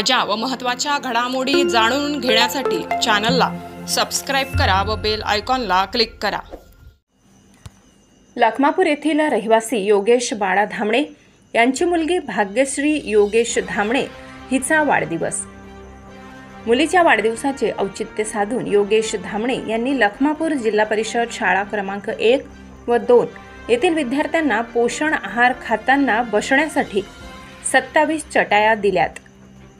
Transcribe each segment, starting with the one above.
ताज्या व महत्त्वाच्या घडामोडी जाणून घेण्यासाठी चॅनलला सबस्क्राइब करा व बेल आयकॉनला क्लिक करा। लखमापूर येथील रहिवासी योगेश बाळा धामणे यांची मुलगी भाग्यश्री योगेश धामणे हिचा वाढदिवस। मुलीच्या वाढदिवसाचे औचित्य साधून योगेश धामणे यांनी लखमापूर जिल्हा परिषद शाळा क्रमांक 1 व 2 येथील विद्यार्थ्यांना पोषण आहार खाताना बसण्यासाठी 27 चटाया दिल्यात।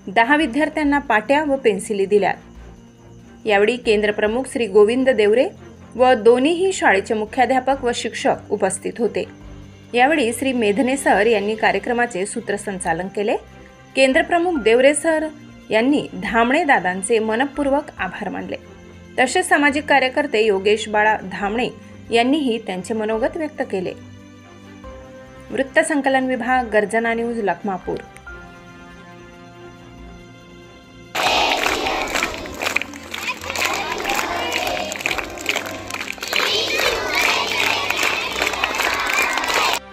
10 विद्यार्थ्यांना पाट्या व पेन्सिली दिल्यात। यावेळी केंद्र प्रमुख श्री गोविंद देवरे व दोन्हीही शाळेचे मुख्याध्यापक व शिक्षक उपस्थित होते। यावेळी श्री मेधने सर यांनी कार्यक्रमाचे सूत्रसंचालन केले। केंद्र प्रमुख देवरे सर यांनी धामणे दादांचे मनपूर्वक आभार मानले। तसेच सामाजिक कार्यकर्ते योगेश बाळा धामणे यांनीही त्यांचे मनोगत व्यक्त केले। वृत्त संकलन विभाग, गर्जना न्यूज, लखमापूर।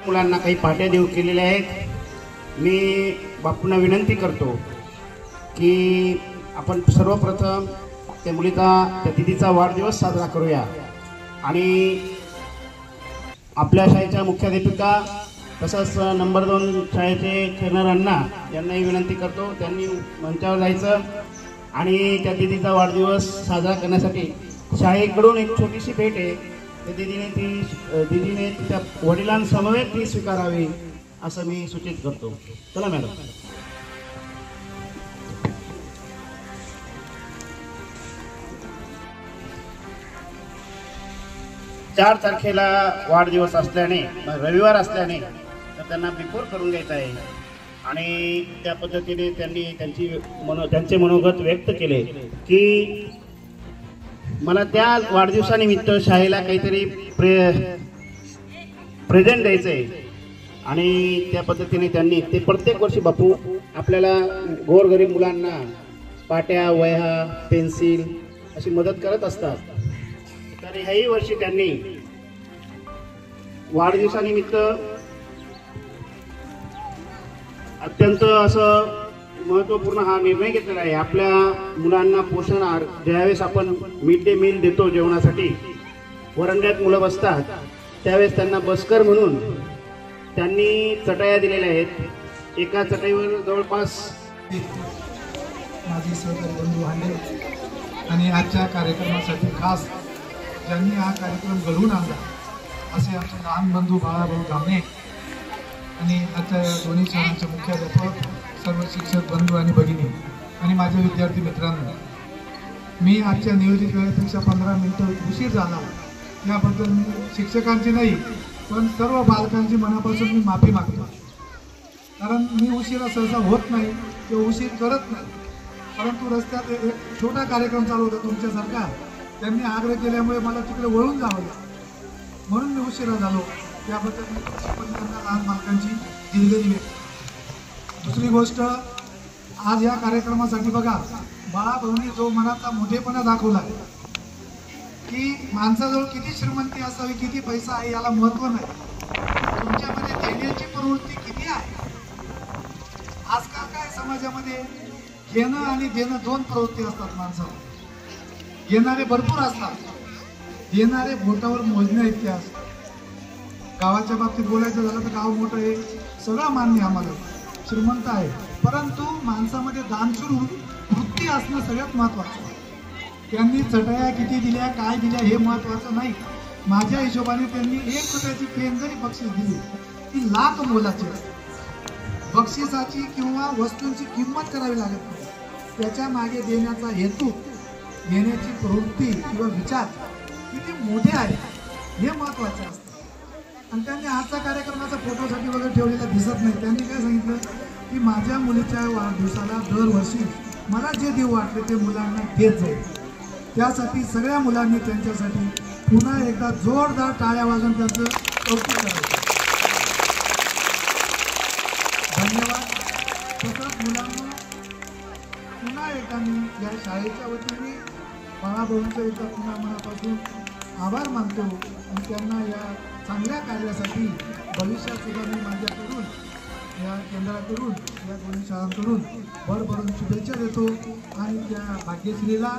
मुलांना काही पाट्या देऊ केलेल्या आहेत। मी बापूंना विनंती करतो की आपण सर्वप्रथम त्या मुलीचा, त्या दिदीचा वाढदिवस साजरा करूया आणि आपल्या शाळेच्या मुख्याध्यापिका तसंच नंबर 2 शाळेचे ट्रेनर अण्णा यांनाही विनंती करतो, त्यांनी मंचावर जायचं आणि त्या दिदीचा वाढदिवस साजरा करण्यासाठी शाळेकडून एक छोटीशी भेट आहे, त्या दिदीने त्या वडिलांसमवेत ती स्वीकारावी असं मी सूचित करतो। चला मॅडम। 4 तारखेला वाढदिवस असल्याने, रविवार असल्याने तर त्यांना बिफोर करून घ्यायचं आहे आणि त्या पद्धतीने त्यांनी त्यांचे मनोगत व्यक्त केले की मला त्या वाढदिवसानिमित्त शाळेला काहीतरी प्रेझेंट द्यायचं आहे आणि त्या पद्धतीने त्यांनी ते प्रत्येक वर्षी बापू आपल्याला गोरगरीब मुलांना पाट्या, वह्या, पेन्सिल अशी मदत करत असतात। तर ह्याही वर्षी त्यांनी वाढदिवसानिमित्त अत्यंत असं महत्त्वपूर्ण हा निर्णय घेतलेला आहे। आपल्या मुलांना पोषण आहार, ज्यावेळेस आपण मिड डे मील देतो जेवणासाठी, वरांड्यात मुलं बसतात त्यावेळेस त्यांना बसकर म्हणून त्यांनी चटाया दिलेल्या आहेत। एका चटाईवर जवळपास माझे सहकारी बंधू हांडे आणि आजच्या कार्यक्रमासाठी खास ज्यांनी हा कार्यक्रम घडवून आणला असे आमचे लहान बंधू बाळाभाऊ धामणे आणि आजच्या दोन्ही शाळांचे मुख्याध्यापक, सर्व शिक्षक बंधू आणि भगिनी आणि माझे विद्यार्थी मित्रांनो, मी आजच्या नियोजित वेळेपेक्षा 15 मिनिटं उशीर झाला याबद्दल मी शिक्षकांची नाही पण सर्व बालकांची मनापासून मी माफी मागतो। कारण मी उशिरा सहसा होत नाही किंवा उशीर करत नाही, परंतु रस्त्यात एक छोटा कार्यक्रम चालू होता तुमच्यासारखा, त्यांनी आग्रह केल्यामुळे मला तिकडे वळून जावं लागलं म्हणून मी उशिरा झालो। त्याबद्दल मी त्यांना लहान बालकांची दिलगिरी व्यक्त। दुसरी गोष्ट, आज या कार्यक्रमासाठी बघा बाळाभाऊंनी जो मनाचा मोठेपणा दाखवला की माणसाजवळ किती श्रीमंती असावी, किती पैसा आहे याला महत्त्व नाही, तुमच्यामध्ये देण्याची प्रवृत्ती किती आहे। आजकाल काय समाजामध्ये घेणं आणि देणं 2 प्रवृत्ती असतात माणसाला। घेणारे भरपूर असतात, देणारे बोटावर मोजण्या इतके असतात। गावाच्या बाबतीत बोलायचं झालं तर गाव मोठं आहे, सगळं मान्य आम्हाला, श्रीमंत आहे, परंतु माणसामध्ये दानशूर वृत्ती असणं सगळ्यात महत्त्वाचं। त्यांनी चटाया किती दिल्या, काय दिल्या हे महत्त्वाचं नाही। माझ्या हिशोबाने त्यांनी 1 रुपयाची पेन जरी बक्षीस दिली ती लाख मोलाची असते। बक्षिसाची किंवा वस्तूंची किंमत करावी लागत नाही, त्याच्या मागे देण्याचा हेतू, देण्याची प्रवृत्ती किंवा विचार किती मोठे आहे हे महत्त्वाचे असते। आणि त्यांनी आजचा कार्यक्रमाचा फोटोसाठी वगैरे ठेवलेला दिसत नाही। त्यांनी काय सांगितलं की माझ्या मुलीच्या वाढदिवसाला दरवर्षी मला जे देऊ वाटले ते मुलांना देत जाईल। त्यासाठी सगळ्या मुलांनी त्यांच्यासाठी पुन्हा एकदा जोरदार टाळ्या वाजवून त्यांचं कौतुक करावं। धन्यवाद। तसंच मुलांना पुन्हा एकदा मी या शाळेच्या वतीने बाळाभाऊंच्या एकदा पुन्हा मनापासून आभार मानतो आणि त्यांना या चांगल्या कार्यासाठी भविष्यात सुद्धा मी माझ्याकडून या केंद्राकडून या दोन्ही शाळांकडून भरभरून शुभेच्छा देतो आणि त्या भाग्यश्रीला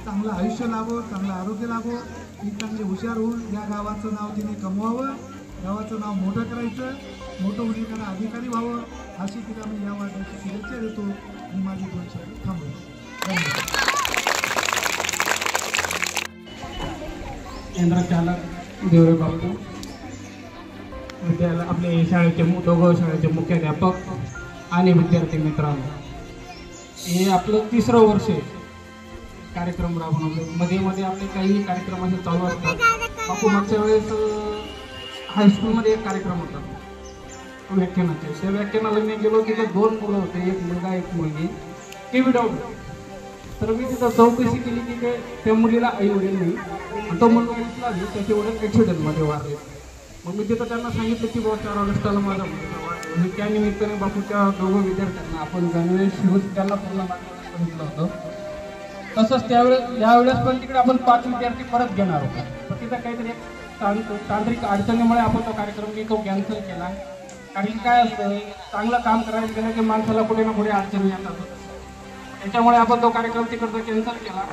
चांगलं आयुष्य लाभो, चांगलं आरोग्य लाभो, ती चांगली हुशार होऊन या गावाचं नाव तिने कमवावं, गावाचं नाव मोठं करायचं, मोठं होणे त्याला अधिकारी व्हावं, अशी तिला मी या वाढदिवसाची शुभेच्छा देतो आणि माझी 2 शब्द थांबवतो. धन्यवाद. केंद्र चालक देवरे बापू, विद्यालय आपले शाळेचे दोघं शाळेचे मुख्याध्यापक आणि विद्यार्थी मित्रांनो, हे आपलं 3रं वर्ष आहे कार्यक्रम राबवणं. मध्ये आपले काही कार्यक्रम असे चालू असतात. बापू मागच्या वेळेस हायस्कूलमध्ये एक कार्यक्रम होता व्याख्यानाचे. त्या व्याख्यानाला मी गेलो, तिथं 2 मुलं होते, एक मुलगा एक मुलगी, ते विडाऊट. तर मी तिथं चौकशी केली की त्या मुलीला आई वडील नाही, आणि तो मुलगा दिसला त्याचे वडील ॲक्सिडेंटमध्ये वारले. मग मी तिथं त्यांना सांगितलं की बाबा 4 ऑगस्टला माझा मुलगा वाढला. त्या निमित्ताने बापूच्या दोघं विद्यार्थ्यांना आपण गणवेश शिवून त्यांना पूर्ण सांगितलं होतं. तसंच यावेळेस पण तिकडे आपण 5 विद्यार्थी परत घेणार होतो. तर तिथं काहीतरी तांत्रिक अडचणीमुळे आपण तो कार्यक्रम मी कॅन्सल केला. कारण काय असतं, चांगलं काम करायला गेलं की माणसाला कुठे ना कुठे अडचणी येतात. त्याच्यामुळे आपण तो कार्यक्रम तिकडचा कॅन्सल केला.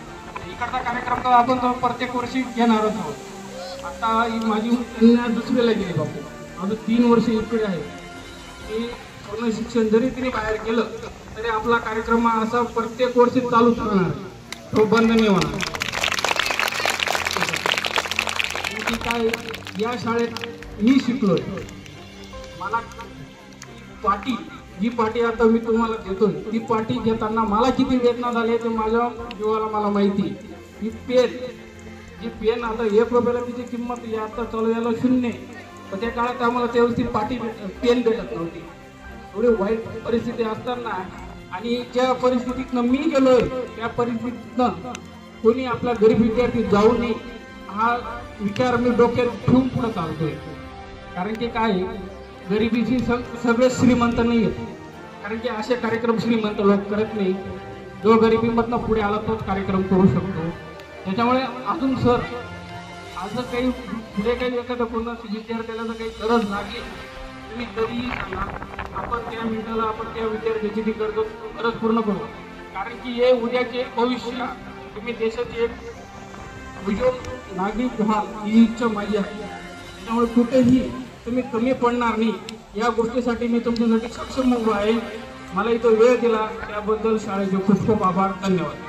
इकडचा कार्यक्रम तर आपण तो प्रत्येक वर्षी घेणारच आहोत. आता ही माझी 2रीला गेली बापू, अजून 3 वर्ष इकडे आहे. की पूर्ण शिक्षण जरी तिने बाहेर केलं तरी आपला कार्यक्रम असा प्रत्येक वर्षी चालूच राहणार, तो बंद नाही होणार. काय या शाळेत मी शिकलोय. मला जी पाटी आता मी तुम्हाला देतोय, ती पाटी घेताना मला किती वेदना झाली ते माझ्या जीवाला मला माहिती. ही पेन आता 1 रुपयाला तिची किंमत आता चालू यायला 0. पण त्या काळात आम्हाला त्यावेळेस ती पेन भेटत नव्हती. एवढी वाईट परिस्थिती असताना आणि ज्या परिस्थितीतनं मी गेलोय त्या परिस्थितीतनं कोणी आपला गरीब विद्यार्थी जाऊ नये हा विचार मी डोक्यात ठेवून पुढे चालतोय. कारण की काय, गरिबीची सगळे श्रीमंत नाही आहेत. कारण की असे कार्यक्रम श्रीमंत लोक करत नाही. जो गरिबीमधनं पुढे आला तोच कार्यक्रम करू शकतो. त्याच्यामुळे अजून सर असं काही पुढे काही एखादं कोणा विद्यार्थ्याला जर काही गरज लागली तुम्ही तरीही सांगा, आपण त्या मिनिटाला आपण त्या विद्यार्थ्याची ती गरज पूर्ण करू. कारण की हे उद्याचे भविष्य, तुम्ही देशाची एक विजय नागरिक व्हाल ही इच्छा माझी आहे. त्याच्यामुळे कुठेही तुम्ही कमी पडणार नाही या गोष्टीसाठी मी तुमच्यासाठी सक्षम उभा आहे. मला इथं वेळ दिला त्याबद्दल शाळेचे खूप खूप आभार. धन्यवाद.